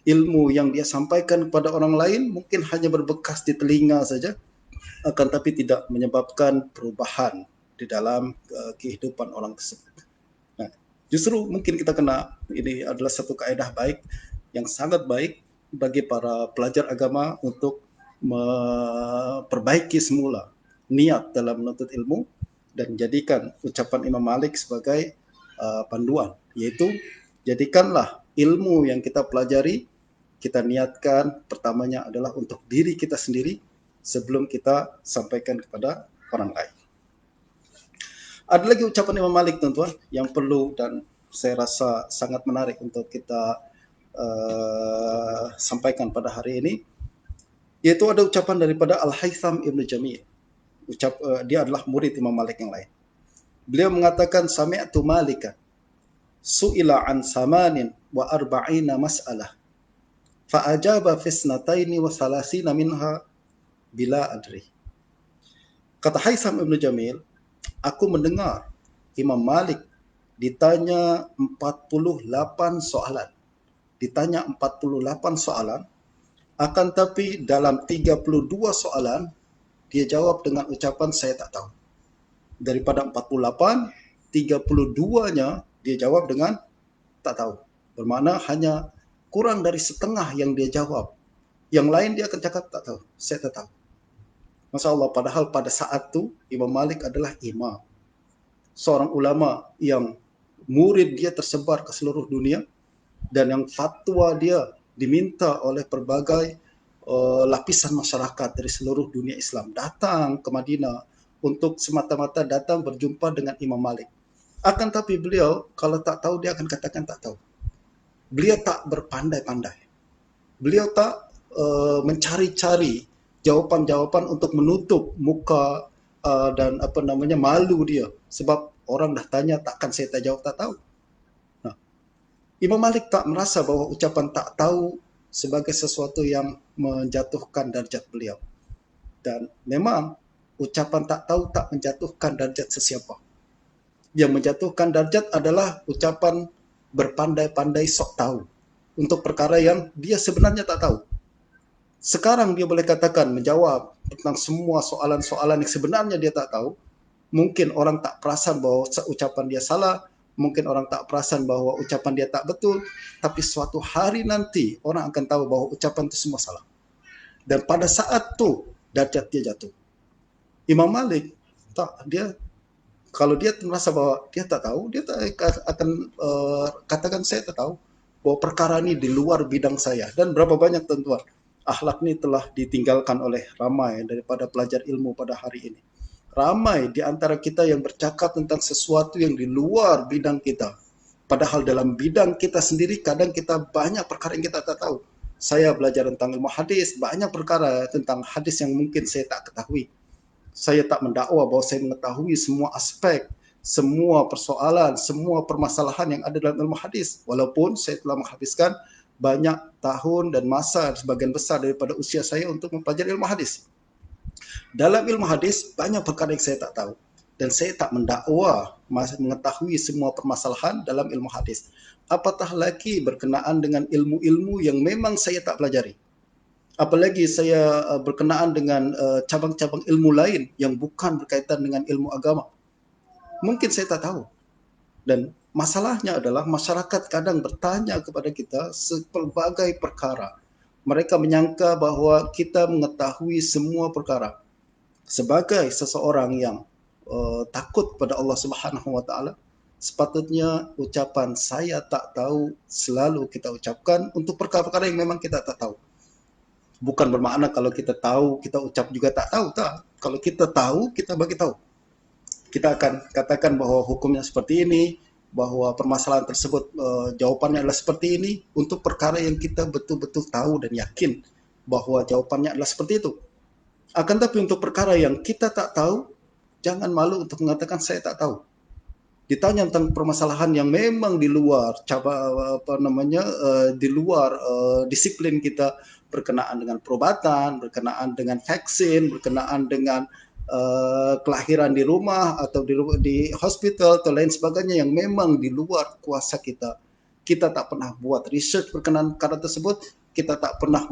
Speaker 1: Ilmu yang dia sampaikan kepada orang lain mungkin hanya berbekas di telinga saja, akan tapi tidak menyebabkan perubahan di dalam kehidupan orang tersebut. Nah, justru mungkin kita kena, ini adalah satu kaedah baik, yang sangat baik bagi para pelajar agama untuk memperbaiki semula niat dalam menuntut ilmu dan jadikan ucapan Imam Malik sebagai panduan, yaitu jadikanlah ilmu yang kita pelajari, kita niatkan pertamanya adalah untuk diri kita sendiri sebelum kita sampaikan kepada orang lain. Ada lagi ucapan Imam Malik, tuan-tuan, yang perlu dan saya rasa sangat menarik untuk kita sampaikan pada hari ini, yaitu ada ucapan daripada Al-Haytham Ibn Jamil. Dia adalah murid Imam Malik yang lain. Beliau mengatakan, sami'tu Malikan su'ila an samanin wa arba'ina mas'alah fa'ajaba fisnataini wa salasina minha bila adri. Kata Haytham Ibn Jamil, aku mendengar Imam Malik ditanya 48 soalan. Ditanya 48 soalan, akan tapi dalam 32 soalan, dia jawab dengan ucapan saya tak tahu. Daripada 48, 32-nya dia jawab dengan tak tahu. Bermakna hanya kurang dari setengah yang dia jawab. Yang lain dia akan cakap tak tahu, saya tak tahu. Masya Allah, padahal pada saat itu Imam Malik adalah imam. Seorang ulama yang murid dia tersebar ke seluruh dunia dan yang fatwa dia diminta oleh berbagai lapisan masyarakat dari seluruh dunia Islam datang ke Madinah untuk semata-mata datang berjumpa dengan Imam Malik. Akan tapi beliau kalau tak tahu dia akan katakan tak tahu. Beliau tak berpandai-pandai. Beliau tak mencari-cari jawapan-jawapan untuk menutup muka dan malu dia, sebab orang dah tanya takkan saya tak jawab tak tahu. Nah, Imam Malik tak merasa bahwa ucapan tak tahu sebagai sesuatu yang menjatuhkan darjat beliau. Dan memang Ucapan tak tahu tak menjatuhkan derajat sesiapa. Yang menjatuhkan derajat adalah ucapan berpandai-pandai sok tahu untuk perkara yang dia sebenarnya tak tahu. Sekarang dia boleh katakan menjawab tentang semua soalan-soalan yang sebenarnya dia tak tahu. Mungkin orang tak perasan bahwa ucapan dia salah, mungkin orang tak perasan bahwa ucapan dia tak betul, tapi suatu hari nanti orang akan tahu bahwa ucapan itu semua salah. Dan pada saat itu derajat dia jatuh. Imam Malik tak, dia kalau dia merasa bahwa dia tak tahu, dia tak akan katakan saya tak tahu bahwa perkara ini di luar bidang saya. Dan berapa banyak tentuan akhlak ini telah ditinggalkan oleh ramai daripada pelajar ilmu pada hari ini. Ramai di antara kita yang bercakap tentang sesuatu yang di luar bidang kita. Padahal dalam bidang kita sendiri kadang kita banyak perkara yang kita tak tahu. Saya belajar tentang ilmu hadis, banyak perkara tentang hadis yang mungkin saya tak ketahui. Saya tak mendakwa bahwa saya mengetahui semua aspek, semua persoalan, semua permasalahan yang ada dalam ilmu hadis. Walaupun saya telah menghabiskan banyak tahun dan masa sebagian besar daripada usia saya untuk mempelajari ilmu hadis. Dalam ilmu hadis banyak perkara yang saya tak tahu. Dan saya tak mendakwa mengetahui semua permasalahan dalam ilmu hadis. Apatah lagi berkenaan dengan ilmu-ilmu yang memang saya tak pelajari. Apalagi saya berkenaan dengan cabang-cabang ilmu lain yang bukan berkaitan dengan ilmu agama. Mungkin saya tak tahu. Dan masalahnya adalah masyarakat kadang bertanya kepada kita sepelbagai perkara. Mereka menyangka bahwa kita mengetahui semua perkara. Sebagai seseorang yang takut pada Allah Subhanahu wa taala, sepatutnya ucapan saya tak tahu selalu kita ucapkan untuk perkara-perkara yang memang kita tak tahu. Bukan bermakna kalau kita tahu, kita ucap juga tak tahu. Tak. Kalau kita tahu, kita bagi tahu. Kita akan katakan bahwa hukumnya seperti ini, bahwa permasalahan tersebut jawabannya adalah seperti ini, untuk perkara yang kita betul-betul tahu dan yakin bahwa jawabannya adalah seperti itu. Akan tapi untuk perkara yang kita tak tahu, jangan malu untuk mengatakan saya tak tahu. Ditanya tentang permasalahan yang memang di luar di luar disiplin kita, berkenaan dengan perobatan, berkenaan dengan vaksin, berkenaan dengan kelahiran di rumah atau di hospital atau lain sebagainya yang memang di luar kuasa kita. Kita tak pernah buat research berkenaan perkara tersebut, kita tak pernah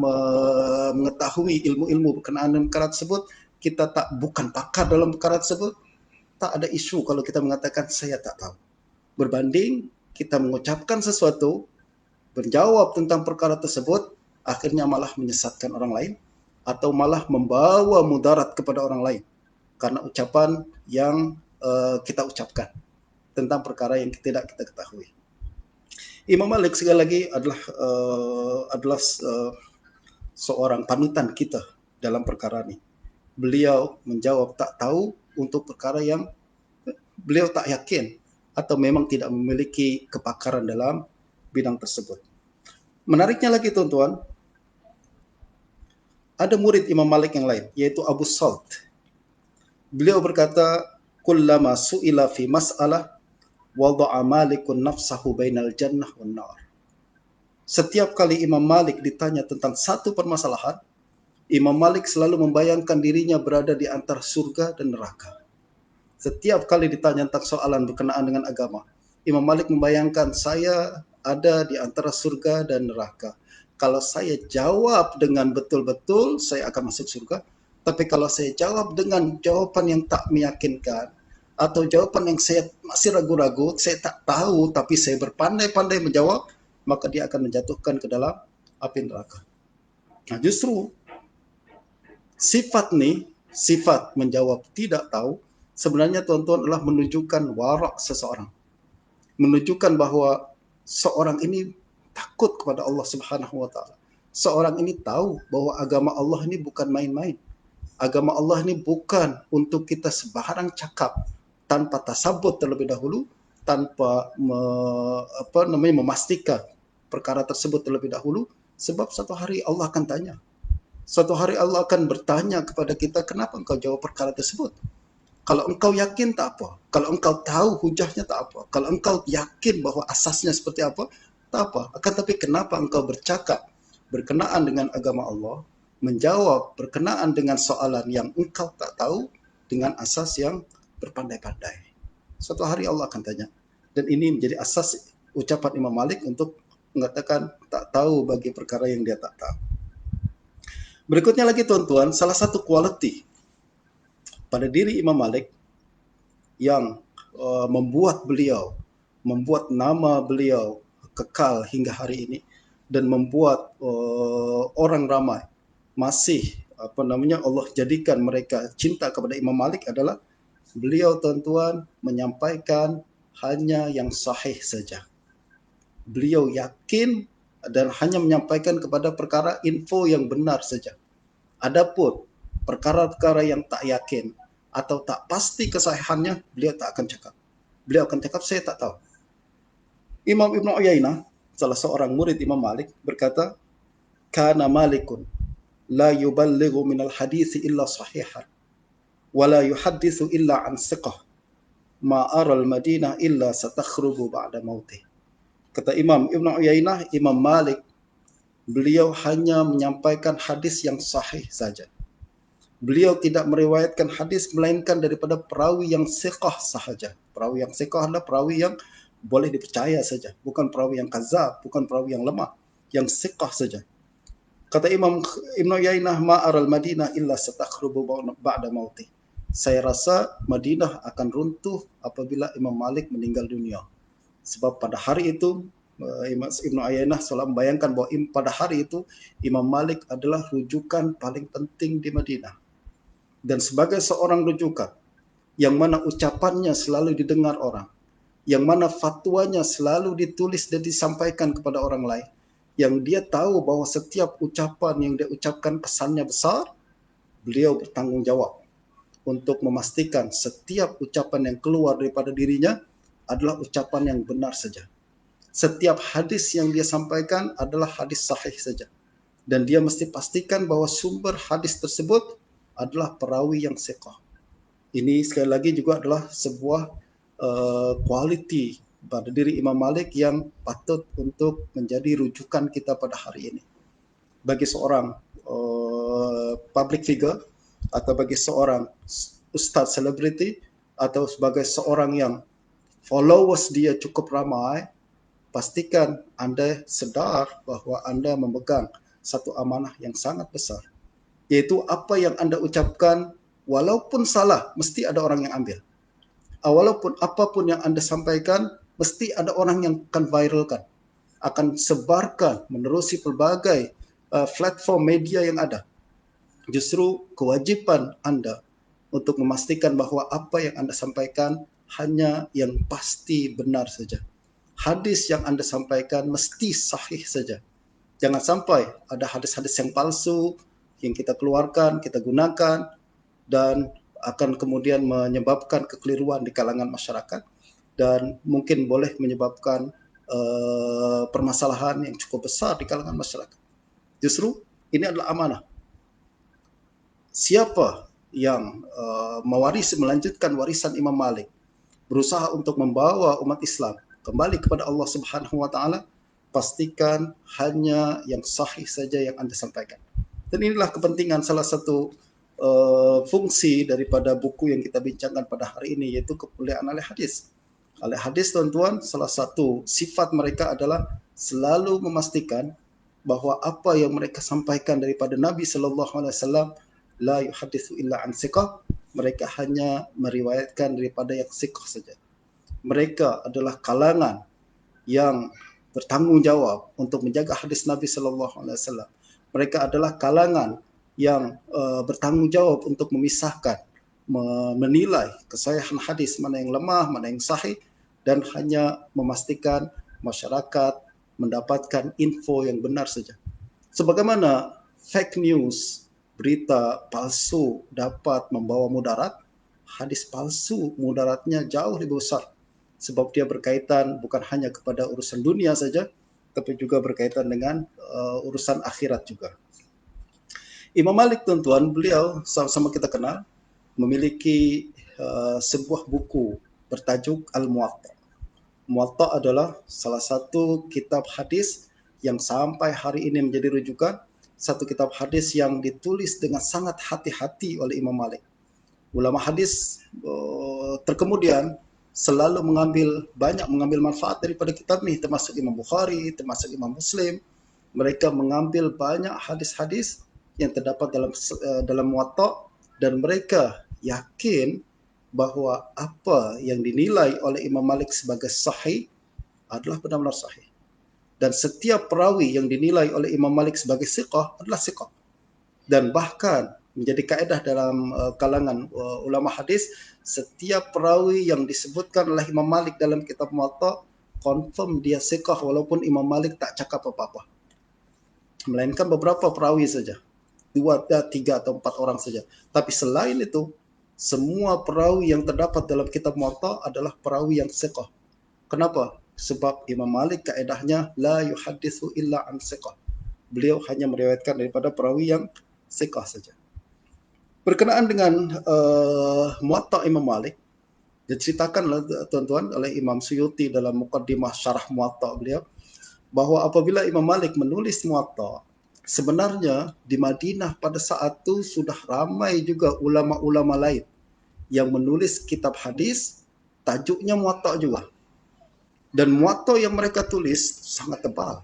Speaker 1: mengetahui ilmu-ilmu berkenaan dengan perkara tersebut, kita bukan pakar dalam perkara tersebut. Tak ada isu kalau kita mengatakan saya tak tahu. Berbanding kita mengucapkan sesuatu, menjawab tentang perkara tersebut, akhirnya malah menyesatkan orang lain atau malah membawa mudarat kepada orang lain karena ucapan yang kita ucapkan tentang perkara yang tidak kita ketahui. Imam Malik sekali lagi adalah seorang panutan kita dalam perkara ini. Beliau menjawab tak tahu untuk perkara yang beliau tak yakin atau memang tidak memiliki kepakaran dalam bidang tersebut. Menariknya lagi tuan-tuan, ada murid Imam Malik yang lain, yaitu Abu Salt. Beliau berkata, kullama su'ila fi mas'alah wada'a malikun nafsahu bainal jannah wan nar. Setiap kali Imam Malik ditanya tentang satu permasalahan, Imam Malik selalu membayangkan dirinya berada di antara surga dan neraka. Setiap kali ditanya tentang soalan berkenaan dengan agama, Imam Malik membayangkan saya ada di antara surga dan neraka. Kalau saya jawab dengan betul-betul, saya akan masuk surga. Tapi kalau saya jawab dengan jawaban yang tak meyakinkan, atau jawaban yang saya masih ragu-ragu, saya tak tahu, tapi saya berpandai-pandai menjawab, maka dia akan menjatuhkan ke dalam api neraka. Nah justru sifat menjawab tidak tahu, sebenarnya tuan-tuan adalah menunjukkan warak seseorang. Menunjukkan bahwa seorang ini takut kepada Allah Subhanahu wa taala. Seorang ini tahu bahwa agama Allah ini bukan main-main. Agama Allah ini bukan untuk kita sembarang cakap tanpa tasabut terlebih dahulu, tanpa memastikan perkara tersebut terlebih dahulu, sebab satu hari Allah akan tanya. Suatu hari Allah akan bertanya kepada kita, kenapa engkau jawab perkara tersebut? Kalau engkau yakin tak apa. Kalau engkau tahu hujahnya tak apa. Kalau engkau yakin bahwa asasnya seperti apa, tak apa. Akan tapi kenapa engkau bercakap berkenaan dengan agama Allah, menjawab berkenaan dengan soalan yang engkau tak tahu, dengan asas yang berpandai-pandai. Suatu hari Allah akan tanya. Dan ini menjadi asas ucapan Imam Malik untuk mengatakan tak tahu bagi perkara yang dia tak tahu. Berikutnya lagi tuan-tuan, salah satu quality pada diri Imam Malik yang membuat nama beliau kekal hingga hari ini dan membuat orang ramai masih Allah jadikan mereka cinta kepada Imam Malik adalah beliau tuan-tuan menyampaikan hanya yang sahih saja. Beliau yakin dan hanya menyampaikan kepada perkara info yang benar saja. Adapun perkara-perkara yang tak yakin atau tak pasti kesahihannya, beliau tak akan cakap. Beliau akan cakap, saya tak tahu. Imam Ibn Uyainah, salah seorang murid Imam Malik, berkata, Kana Malikun la yuballighu minal hadithi illa sahihan, wa la yuhaddithu illa an siqah, ma aral madinah illa satakhrubu ba'da mautih. Kata Imam Ibn Uyainah, Imam Malik, beliau hanya menyampaikan hadis yang sahih saja. Beliau tidak meriwayatkan hadis melainkan daripada perawi yang siqah sahaja. Perawi yang siqah adalah perawi yang boleh dipercaya saja, bukan perawi yang kazab, bukan perawi yang lemah, yang siqah saja. Kata Imam Ibn Uyainah, ma'aral Madinah illa satakhrubu ba'da mautih. Saya rasa Madinah akan runtuh apabila Imam Malik meninggal dunia. Sebab pada hari itu Ibn Uyainah selalu membayangkan bahwa pada hari itu Imam Malik adalah rujukan paling penting di Madinah. Dan sebagai seorang rujukan yang mana ucapannya selalu didengar orang, yang mana fatwanya selalu ditulis dan disampaikan kepada orang lain, yang dia tahu bahwa setiap ucapan yang dia ucapkan pesannya besar, beliau bertanggung jawab untuk memastikan setiap ucapan yang keluar daripada dirinya adalah ucapan yang benar saja. Setiap hadis yang dia sampaikan adalah hadis sahih saja. Dan dia mesti pastikan bahwa sumber hadis tersebut adalah perawi yang siqah. Ini sekali lagi juga adalah sebuah quality pada diri Imam Malik yang patut untuk menjadi rujukan kita pada hari ini. Bagi seorang public figure atau bagi seorang ustaz selebriti atau sebagai seorang yang followers dia cukup ramai, pastikan Anda sedar bahwa Anda memegang satu amanah yang sangat besar, yaitu apa yang Anda ucapkan walaupun salah mesti ada orang yang ambil. Walaupun apapun yang Anda sampaikan mesti ada orang yang akan viralkan, akan sebarkan menerusi pelbagai platform media yang ada. Justru kewajiban Anda untuk memastikan bahwa apa yang Anda sampaikan hanya yang pasti benar saja. Hadis yang Anda sampaikan mesti sahih saja. Jangan sampai ada hadis-hadis yang palsu yang kita keluarkan, kita gunakan, dan akan kemudian menyebabkan kekeliruan di kalangan masyarakat dan mungkin boleh menyebabkan permasalahan yang cukup besar di kalangan masyarakat. Justru ini adalah amanah. Siapa yang melanjutkan warisan Imam Malik, berusaha untuk membawa umat Islam kembali kepada Allah Subhanahu wa taala, pastikan hanya yang sahih saja yang Anda sampaikan. Dan inilah kepentingan salah satu fungsi daripada buku yang kita bincangkan pada hari ini, yaitu kemuliaan ahli hadis. Ahli hadis, tuan-tuan, salah satu sifat mereka adalah selalu memastikan bahwa apa yang mereka sampaikan daripada Nabi sallallahu alaihi wasallam la yuhaditsu illa an siqah, mereka hanya meriwayatkan daripada yang siqah saja. Mereka adalah kalangan yang bertanggung jawab untuk menjaga hadis Nabi sallallahu alaihi wasallam. Mereka adalah kalangan yang bertanggung jawab untuk memisahkan, menilai kesahihan hadis, mana yang lemah, mana yang sahih, dan hanya memastikan masyarakat mendapatkan info yang benar saja. Sebagaimana fake news, berita palsu dapat membawa mudarat, hadis palsu mudaratnya jauh lebih besar. Sebab dia berkaitan bukan hanya kepada urusan dunia saja, tapi juga berkaitan dengan urusan akhirat juga. Imam Malik, tuan-tuan, beliau sama-sama kita kenal, memiliki sebuah buku bertajuk Al-Muwatta. Muwatta adalah salah satu kitab hadis yang sampai hari ini menjadi rujukan, satu kitab hadis yang ditulis dengan sangat hati-hati oleh Imam Malik. Ulama hadis terkemudian selalu banyak mengambil manfaat daripada kitab ini, termasuk Imam Bukhari, termasuk Imam Muslim. Mereka mengambil banyak hadis-hadis yang terdapat dalam Muwatta, dan mereka yakin bahwa apa yang dinilai oleh Imam Malik sebagai sahih adalah benar-benar sahih. Dan setiap perawi yang dinilai oleh Imam Malik sebagai siqah adalah siqah. Dan bahkan menjadi kaedah dalam kalangan ulama hadis, setiap perawi yang disebutkan oleh Imam Malik dalam kitab Muwatta confirm dia siqah walaupun Imam Malik tak cakap apa-apa. Melainkan beberapa perawi saja. 2, 3 atau 4 orang saja. Tapi selain itu, semua perawi yang terdapat dalam kitab Muwatta adalah perawi yang siqah. Kenapa? Sebab Imam Malik kaedahnya la yuhadditsu illa an siqah. Beliau hanya meriwayatkan daripada perawi yang siqah saja. Berkenaan dengan Muwatta Imam Malik, diceritakan tuan-tuan oleh Imam Suyuti dalam Muqaddimah Syarah Muwatta beliau, bahwa apabila Imam Malik menulis Muwatta, sebenarnya di Madinah pada saat itu sudah ramai juga ulama-ulama lain yang menulis kitab hadis, tajuknya Muwatta juga. Dan Muwatta yang mereka tulis sangat tebal,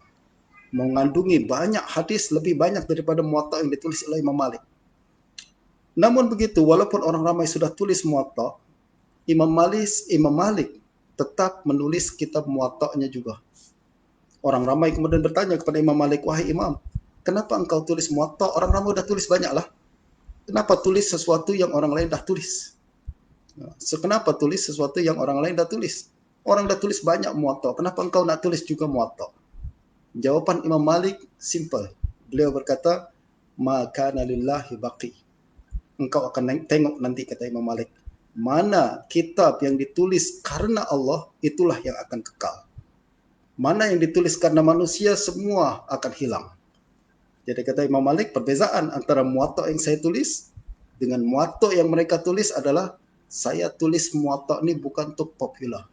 Speaker 1: mengandungi banyak hadis, lebih banyak daripada Muwatta yang ditulis oleh Imam Malik. Namun begitu, walaupun orang ramai sudah tulis Muwatta, Imam Malik tetap menulis kitab Muwatta'nya juga. Orang ramai kemudian bertanya kepada Imam Malik, wahai Imam, kenapa engkau tulis Muwatta? Orang ramai dah tulis banyaklah. Kenapa tulis sesuatu yang orang lain dah tulis? Kenapa tulis sesuatu yang orang lain dah tulis? Orang dah tulis banyak Muwatta, kenapa engkau nak tulis juga Muwatta? Jawaban Imam Malik simple. Beliau berkata, ma kana lillahi baqi. Engkau akan tengok nanti, kata Imam Malik, mana kitab yang ditulis karena Allah, itulah yang akan kekal. Mana yang ditulis karena manusia, semua akan hilang. Jadi kata Imam Malik, perbezaan antara Muwatta yang saya tulis dengan Muwatta yang mereka tulis adalah, saya tulis Muwatta ini bukan untuk popular.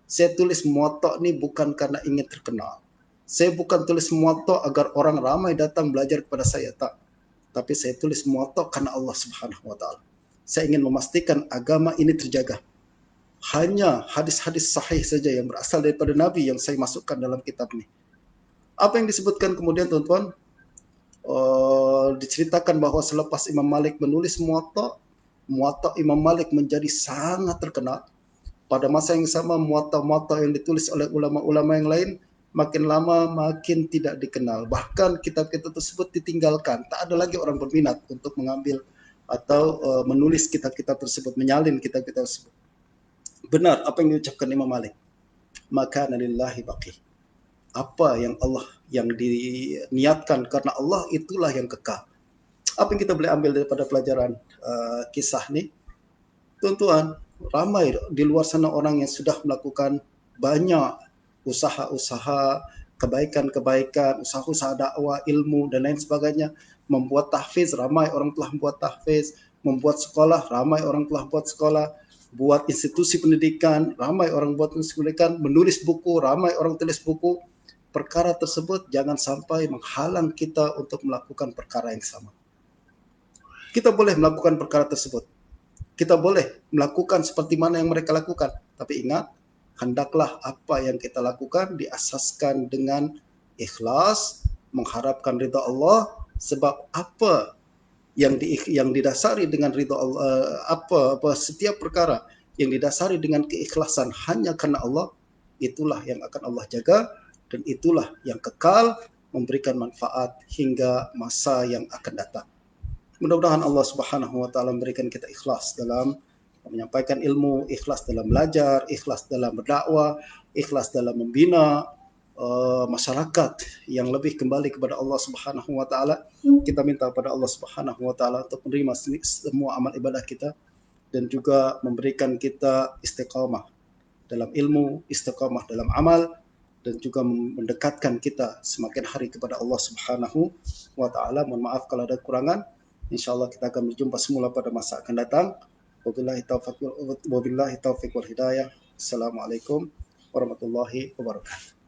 Speaker 1: Saya tulis Muwatta ini bukan karena ingin terkenal. Saya bukan tulis Muwatta agar orang ramai datang belajar kepada saya, tak. Tapi saya tulis Muwatta karena Allah Subhanahu wa taala. Saya ingin memastikan agama ini terjaga. Hanya hadis-hadis sahih saja yang berasal daripada Nabi yang saya masukkan dalam kitab ini. Apa yang disebutkan kemudian, tuan-tuan? Diceritakan bahwa selepas Imam Malik menulis Muwatta, Muwatta Imam Malik menjadi sangat terkenal. Pada masa yang sama, Muwatta yang ditulis oleh ulama-ulama yang lain makin lama makin tidak dikenal. Bahkan kitab-kitab tersebut ditinggalkan. Tak ada lagi orang berminat untuk mengambil atau menulis kitab-kitab tersebut, menyalin kitab-kitab tersebut. Benar apa yang diucapkan Imam Malik. Maka lillahi baqi. Apa yang Allah, yang diniatkan karena Allah, itulah yang kekal. Apa yang kita boleh ambil daripada pelajaran kisah ni? Tuan-tuan, ramai di luar sana orang yang sudah melakukan banyak usaha-usaha kebaikan-kebaikan, usaha-usaha dakwah, ilmu dan lain sebagainya. Membuat tahfiz, ramai orang telah membuat tahfiz. Membuat sekolah, ramai orang telah buat sekolah. Buat institusi pendidikan, ramai orang buat institusi pendidikan. Menulis buku, ramai orang tulis buku. Perkara tersebut jangan sampai menghalang kita untuk melakukan perkara yang sama. Kita boleh melakukan perkara tersebut. Kita boleh melakukan seperti mana yang mereka lakukan. Tapi ingat, hendaklah apa yang kita lakukan diasaskan dengan ikhlas, mengharapkan ridha Allah, sebab apa yang didasari dengan ridha Allah, setiap perkara yang didasari dengan keikhlasan hanya karena Allah, itulah yang akan Allah jaga, dan itulah yang kekal, memberikan manfaat hingga masa yang akan datang. Mudah-mudahan Allah Subhanahu wa taala memberikan kita ikhlas dalam menyampaikan ilmu, ikhlas dalam belajar, ikhlas dalam berdakwah, ikhlas dalam membina masyarakat yang lebih kembali kepada Allah Subhanahu wa taala. Kita minta kepada Allah Subhanahu wa taala untuk menerima semua amal ibadah kita dan juga memberikan kita istiqamah dalam ilmu, istiqamah dalam amal, dan juga mendekatkan kita semakin hari kepada Allah Subhanahu wa taala. Mohon maaf kalau ada kekurangan. InsyaAllah kita akan berjumpa semula pada masa akan datang. Wabillahi taufiq wal hidayah. Assalamualaikum warahmatullahi wabarakatuh.